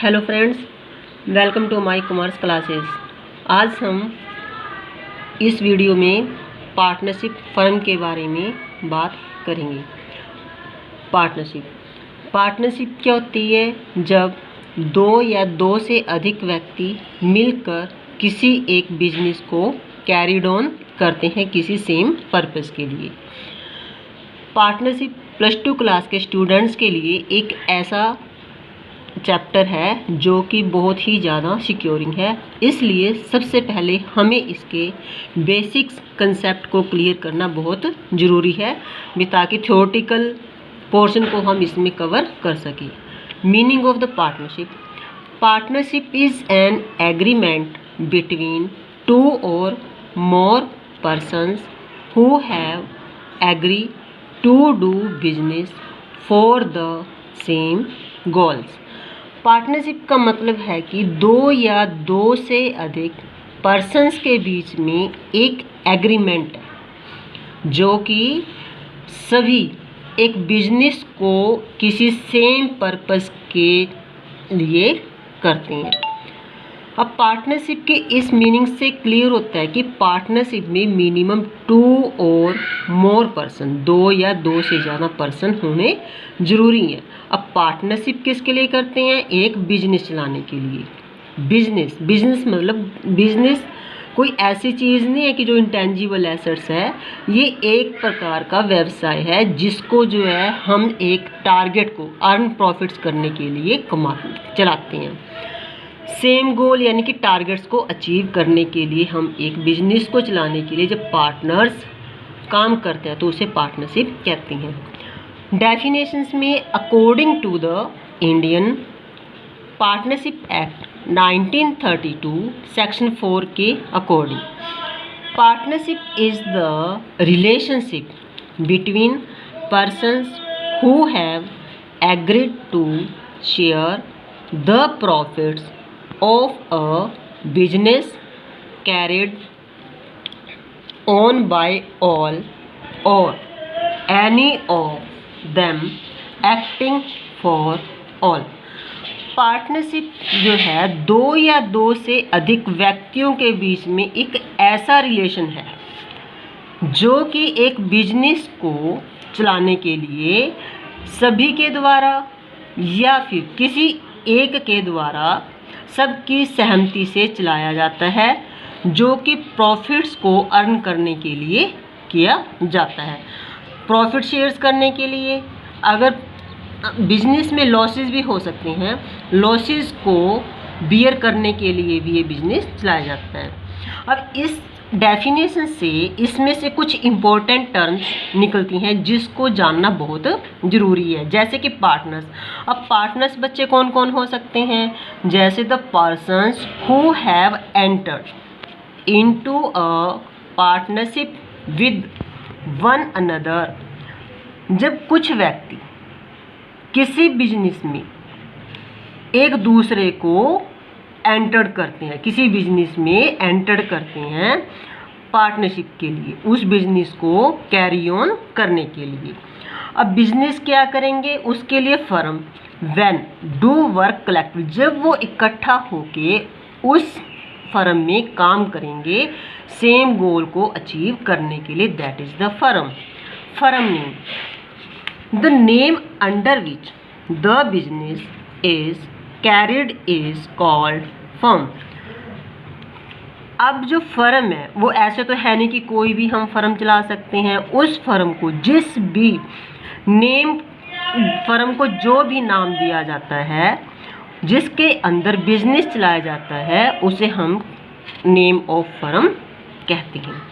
Hello friends, welcome to my commerce classes. आज हम इस वीडियो में पार्टनरशिप फर्म के बारे में बात करेंगे। पार्टनरशिप क्या होती है? जब दो या दो से अधिक व्यक्ति मिलकर किसी एक बिजनेस को कैरीड ऑन करते हैं किसी सेम पर्पस के लिए। पार्टनरशिप +2 क्लास के स्टूडेंट्स के लिए एक ऐसा चैप्टर है जो कि बहुत ही ज़्यादा सिक्योरिंग है, इसलिए सबसे पहले हमें इसके बेसिक्स कंसेप्ट को क्लियर करना बहुत ज़रूरी है ताकि थ्योरेटिकल पोर्शन को हम इसमें कवर कर सकें। Meaning of the partnership is an agreement between 2 or more persons who have agreed to do business for the same goals। Partnership का मतलब है कि दो या दो से अधिक पर्सन्स के बीच में एक एग्रीमेंट है जो कि सभी एक बिजनेस को किसी सेम पर्पस के लिए करते हैं। अब पार्टनरशिप के इस मीनिंग से क्लियर होता है कि पार्टनरशिप में मिनिमम 2 और मोर पर्सन, दो या दो से ज़्यादा पर्सन होने ज़रूरी है। अब पार्टनरशिप किसके लिए करते हैं? एक बिजनेस चलाने के लिए। बिजनेस मतलब बिजनेस कोई ऐसी चीज़ नहीं है कि जो इंटेंजिबल एसेट्स है, ये एक प्रकार का व्यवसाय है जिसको जो है हम एक टारगेट को अर्न प्रॉफिट्स करने के लिए चलाते हैं। सेम गोल यानी कि टारगेट्स को अचीव करने के लिए हम एक बिजनेस को चलाने के लिए जब पार्टनर्स काम करते हैं तो उसे पार्टनरशिप कहते हैं। डेफिनेशंस में according to the Indian Partnership Act 1932 section 4 के according, partnership is the relationship between persons who have agreed to share the profits of a business carried on by all or any of them acting for all। Partnership जो है दो या दो से अधिक व्यक्तियों के बीच में एक ऐसा रिलेशन है जो कि एक बिजनेस को चलाने के लिए सभी के द्वारा या फिर किसी एक के द्वारा सबकी सहमति से चलाया जाता है, जो कि प्रॉफिट्स को अर्न करने के लिए किया जाता है। प्रॉफिट शेयर्स करने के लिए, अगर बिजनेस में लॉसेस भी हो सकते हैं, लॉसेस को बियर करने के लिए भी ये बिजनेस चलाया जाता है। अब इस डेफिनेशन से इसमें से कुछ इम्पोर्टेंट टर्म्स निकलती हैं जिसको जानना बहुत ज़रूरी है, जैसे कि पार्टनर्स। अब पार्टनर्स बच्चे कौन कौन हो सकते हैं? जैसे the persons who have entered into a partnership with one another. जब कुछ व्यक्ति किसी बिजनेस में एक दूसरे को एंटर करते हैं, किसी बिजनेस में एंटर करते हैं पार्टनरशिप के लिए, उस बिजनेस को कैरी ऑन करने के लिए। अब बिजनेस क्या करेंगे? उसके लिए firm when do work collective, जब वो इकट्ठा होके उस फर्म में काम करेंगे सेम गोल को अचीव करने के लिए, that is the firm name. The name under which the business is carried is called firm. अब जो फर्म है वो ऐसे तो है नहीं कि कोई भी हम फर्म चला सकते हैं। उस फर्म को जिस भी नेम, फर्म को जो भी नाम दिया जाता है जिसके अंदर बिजनेस चलाया जाता है उसे हम नेम ऑफ फर्म कहते हैं।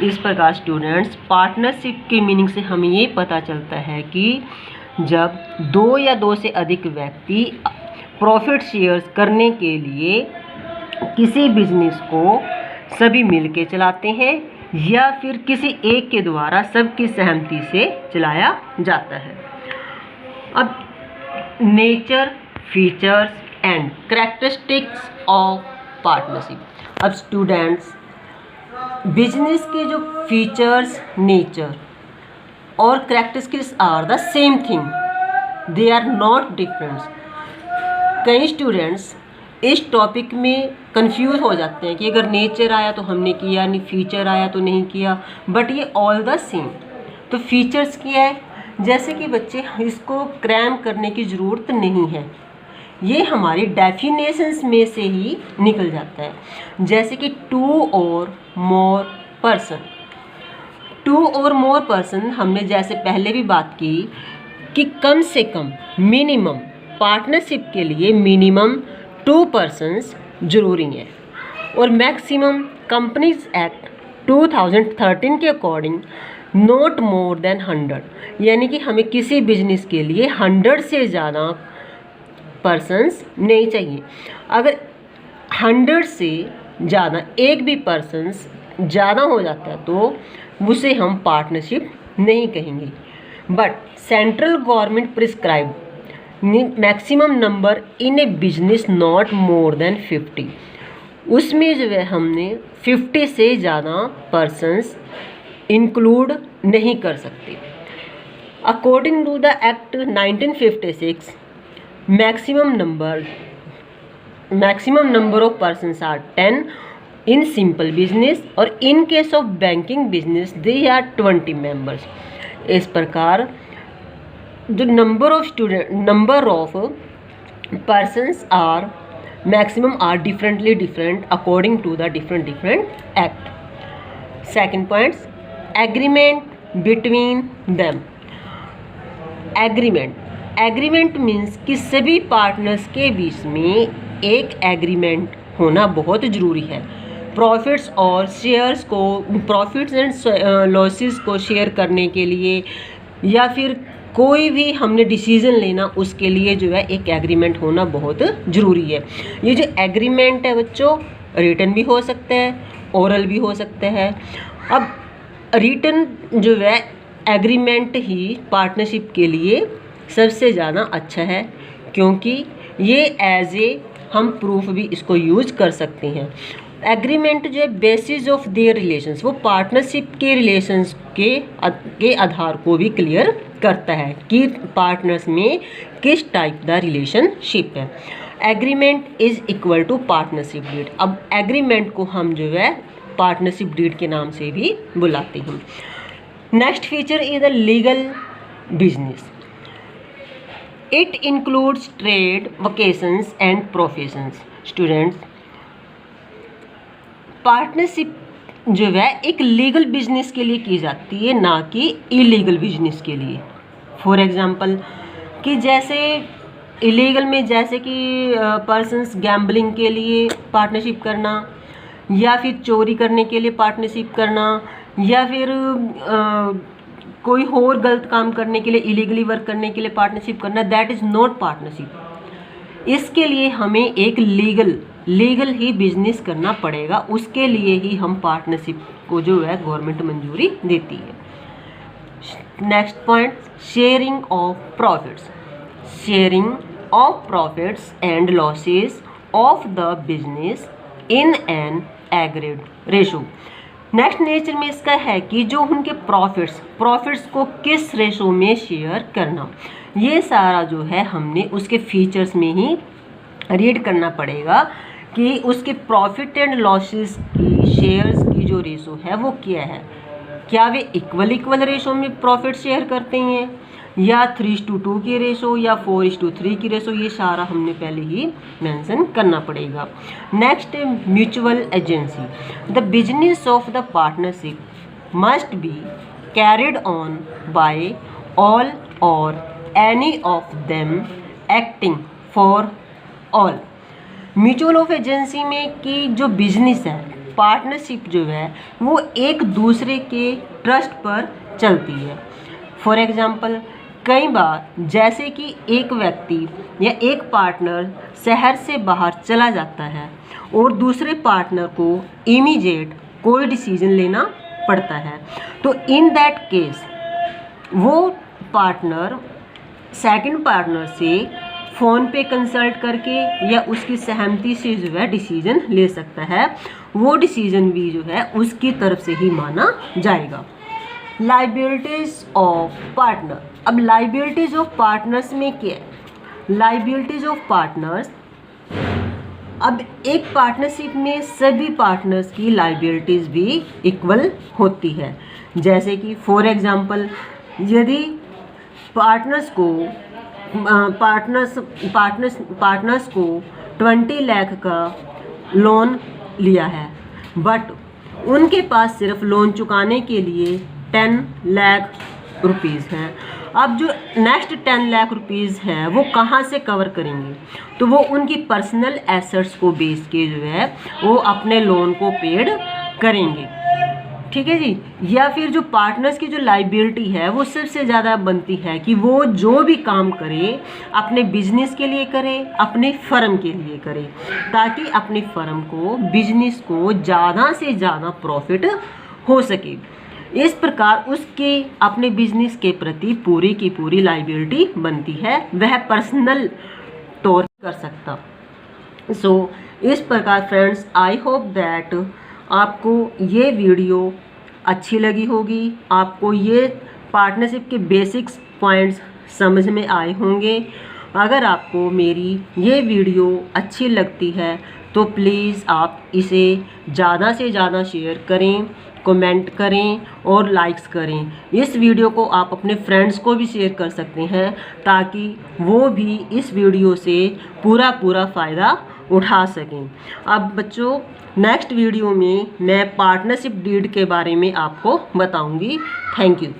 इस प्रकार स्टूडेंट्स, पार्टनरशिप के मीनिंग से हमें ये पता चलता है कि जब दो या दो से अधिक व्यक्ति प्रॉफिट शेयर्स करने के लिए किसी बिजनेस को सभी मिलके चलाते हैं या फिर किसी एक के द्वारा सबकी सहमति से चलाया जाता है। अब nature, features and characteristics of partnership. अब स्टूडेंट्स, बिजनेस के जो फीचर्स, नेचर और characteristics are the same thing, they are not different. कई स्टूडेंट्स इस टॉपिक में कंफ्यूज हो जाते हैं कि अगर नेचर आया तो हमने किया नहीं, फीचर आया तो नहीं किया, बट ये ऑल द सेम। तो फीचर्स क्या है, जैसे कि बच्चे इसको क्रैम करने की ज़रूरत नहीं है, ये हमारी डेफिनेशंस में से ही निकल जाता है। जैसे कि टू और मोर पर्सन, टू और मोर पर्सन हमने जैसे पहले भी बात की कि कम से कम मिनिमम पार्टनरशिप के लिए मिनिमम 2 पर्सन्स ज़रूरी है, और मैक्सिमम कंपनीज एक्ट 2013 के अकॉर्डिंग नॉट मोर देन 100, यानी कि हमें किसी बिजनेस के लिए 100 से ज़्यादा पर्सन्स नहीं चाहिए। अगर 100 से ज़्यादा एक भी पर्सन्स ज़्यादा हो जाता है तो उसे हम पार्टनरशिप नहीं कहेंगे। But central government prescribe maximum number in A business not more than 50, उसमें जो है हमने 50 से ज़्यादा पर्सन्स इंक्लूड नहीं कर सकते। According to the act 1956 maximum number of persons are 10 in simple business, और in case of banking business they are 20 members. इस प्रकार जो number of persons are maximum are different according to the different act. Second point, agreement between them. Agreement means कि सभी partners के बीच में एक agreement होना बहुत ज़रूरी है। प्रॉफिट्स और शेयर्स को, प्रॉफिट्स एंड लॉसेस को शेयर करने के लिए, या फिर कोई भी हमने डिसीज़न लेना उसके लिए जो है एक एग्रीमेंट होना बहुत ज़रूरी है। ये जो एग्रीमेंट है बच्चों, रिटन भी हो सकता है, ओरल भी हो सकता है। अब रिटन जो है एग्रीमेंट ही पार्टनरशिप के लिए सबसे ज़्यादा अच्छा है, क्योंकि ये एज ए हम प्रूफ भी इसको यूज़ कर सकते हैं। एग्रीमेंट जो है बेसिस ऑफ देयर रिलेशंस, वो पार्टनरशिप के रिलेशंस के आधार को भी क्लियर करता है कि पार्टनर्स में किस टाइप का रिलेशनशिप है। Agreement is equal to partnership deed. अब एग्रीमेंट को हम जो है पार्टनरशिप डीड के नाम से भी बुलाते हैं। Next feature is the legal business. It includes trade, vocations and professions. Students, partnership जो है एक लीगल बिजनेस के लिए की जाती है, ना कि इलीगल बिजनेस के लिए। फॉर एग्जांपल कि जैसे इलीगल में जैसे कि पर्सन्स गैम्बलिंग के लिए पार्टनरशिप करना, या फिर चोरी करने के लिए पार्टनरशिप करना, या फिर कोई और गलत काम करने के लिए, इलीगली वर्क करने के लिए पार्टनरशिप करना, दैट इज़ नॉट पार्टनरशिप। इसके लिए हमें एक लीगल ही बिजनेस करना पड़ेगा, उसके लिए ही हम पार्टनरशिप को जो है गवर्नमेंट मंजूरी देती है। Next point, sharing of profits and losses of the business in an agreed ratio. Next nature में इसका है कि जो उनके प्रॉफिट्स को किस रेशो में शेयर करना, ये सारा जो है हमने उसके फीचर्स में ही रीड करना पड़ेगा कि उसके प्रॉफिट एंड लॉसेस की शेयर्स की जो रेशो है वो क्या है। क्या वे इक्वल रेशो में प्रॉफिट शेयर करते हैं, या 3:2 की रेशो, या 4:3 की रेशो, ये सारा हमने पहले ही मेंशन करना पड़ेगा। Next, mutual agency. The business of the partnership must be carried on by all or any of them acting for all. Mutual of agency में कि जो बिजनेस है, पार्टनरशिप जो है वो एक दूसरे के ट्रस्ट पर चलती है। फॉर एग्जांपल, कई बार जैसे कि एक व्यक्ति या एक पार्टनर शहर से बाहर चला जाता है और दूसरे पार्टनर को इमीडिएट कोई डिसीजन लेना पड़ता है, तो इन दैट केस वो पार्टनर सेकंड पार्टनर से फ़ोन पे कंसल्ट करके या उसकी सहमति से जो है डिसीजन ले सकता है। वो डिसीजन भी जो है उसकी तरफ से ही माना जाएगा। Liabilities of partner. अब लायबिलिटीज़ ऑफ पार्टनर्स में क्या है? Liabilities of partners. अब एक पार्टनरशिप में सभी पार्टनर्स की लायबिलिटीज़ भी इक्वल होती है। जैसे कि फॉर एग्जांपल, यदि पार्टनर्स को 20 लाख का लोन लिया है, बट उनके पास सिर्फ लोन चुकाने के लिए 10 लाख रुपीज़ हैं। अब जो नेक्स्ट 10 लाख रुपीज़ है वो कहाँ से कवर करेंगे? तो वो उनकी पर्सनल एसेट्स को बेच के जो है वो अपने लोन को पेड करेंगे। ठीक है जी। या फिर जो पार्टनर्स की जो लायबिलिटी है वो सबसे ज़्यादा बनती है कि वो जो भी काम करे अपने बिजनेस के लिए करे, अपने फर्म के लिए करे, ताकि अपनी फर्म को, बिजनेस को ज़्यादा से ज़्यादा प्रॉफिट हो सके। इस प्रकार उसके अपने बिजनेस के प्रति पूरी की पूरी लायबिलिटी बनती है, वह पर्सनल तौर कर सकता। इस प्रकार फ्रेंड्स, आई होप दैट आपको ये वीडियो अच्छी लगी होगी, आपको ये पार्टनरशिप के बेसिक्स पॉइंट्स समझ में आए होंगे। अगर आपको मेरी ये वीडियो अच्छी लगती है तो प्लीज़ आप इसे ज़्यादा से ज़्यादा शेयर करें, कमेंट करें और लाइक्स करें। इस वीडियो को आप अपने फ्रेंड्स को भी शेयर कर सकते हैं ताकि वो भी इस वीडियो से पूरा फ़ायदा उठा सकें। अब बच्चों, नेक्स्ट वीडियो में मैं पार्टनरशिप डीड के बारे में आपको बताऊंगी। Thank you.